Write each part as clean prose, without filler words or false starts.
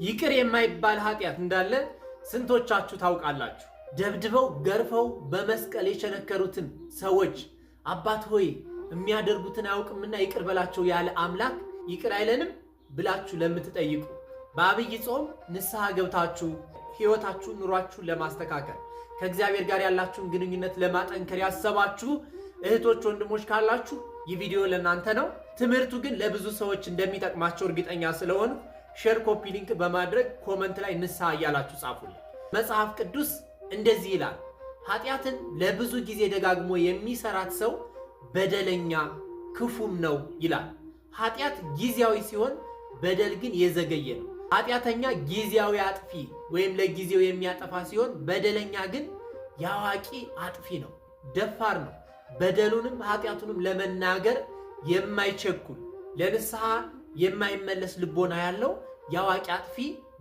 ይቅር የማይባል ኃጢአት እንዳለ ስንቶቻችሁ ታውቃላችሁ? ደብድበው ገርፈው በመስቀል የቸነከሩትን ሰዎች አባት ሆይ የሚያደርጉትን አያውቅምና ይቅር በላቸው ያለ አምላክ ይቅር አይለንም ብላችሁ ለምትጠይቁ በአብይ ጾም ንስሐ ገብታችሁ ሕይወታችሁን ኑሯችሁን ለማስተካከል ከእግዚአብሔር ጋር ያላችሁን ግንኙነት ለማጠንከር ያሰባችሁ እህቶች ወንድሞች ካላችሁ ይህ ቪዲዮ ለእናንተ ነው። ትምህርቱ ግን ለብዙ ሰዎች እንደሚጠቅማቸው እርግጠኛ ስለሆኑ ሼር፣ ኮፒ ሊንክ በማድረግ ኮመንት ላይ ንስሐ እያላችሁ ጻፉልኝ። መጽሐፍ ቅዱስ እንደዚህ ይላል፣ ኃጢአትን ለብዙ ጊዜ ደጋግሞ የሚሰራት ሰው በደለኛ ክፉም ነው ይላል። ኃጢአት ጊዜያዊ ሲሆን በደል ግን የዘገየ ነው። ኃጢአተኛ ጊዜያዊ አጥፊ ወይም ለጊዜው የሚያጠፋ ሲሆን በደለኛ ግን ያዋቂ አጥፊ ነው፣ ደፋር ነው። በደሉንም ኃጢአቱንም ለመናገር የማይቸኩል ለንስሐ የማይመለስ ልቦና ያለው ያዋቂ አጥፊ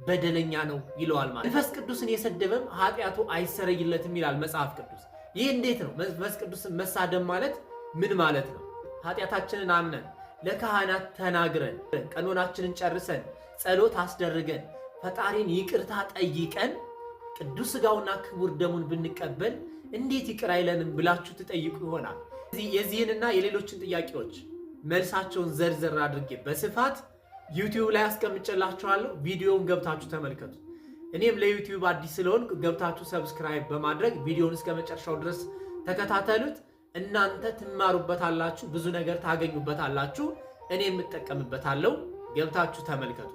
በደለኛ ነው ይለዋል። ማለት መንፈስ ቅዱስን የሰደበም ኃጢአቱ አይሰረይለትም ይላል መጽሐፍ ቅዱስ። ይህ እንዴት ነው? መንፈስ ቅዱስን መሳደብ ማለት ምን ማለት ነው? ኃጢአታችንን አምነን ለካህናት ተናግረን ቀኖናችንን ጨርሰን ጸሎት አስደርገን ፈጣሪን ይቅርታ ጠይቀን ቅዱስ ሥጋውና ክቡር ደሙን ብንቀበል እንዴት ይቅር አይለንም ብላችሁ ትጠይቁ ይሆናል። የዚህንና የሌሎችን ጥያቄዎች መልሳቸውን ዘርዘር አድርጌ በስፋት ዩቲዩብ ላይ አስቀምጬላችኋለሁ። ቪዲዮውን ገብታችሁ ተመልከቱ። እኔም ለዩቲዩብ አዲስ ስለሆንኩ ገብታችሁ ሰብስክራይብ በማድረግ ቪዲዮውን እስከ መጨረሻው ድረስ ተከታተሉት። እናንተ ትማሩበታላችሁ፣ ብዙ ነገር ታገኙበታላችሁ፣ እኔ የምጠቀምበታለሁ። ገብታችሁ ተመልከቱ።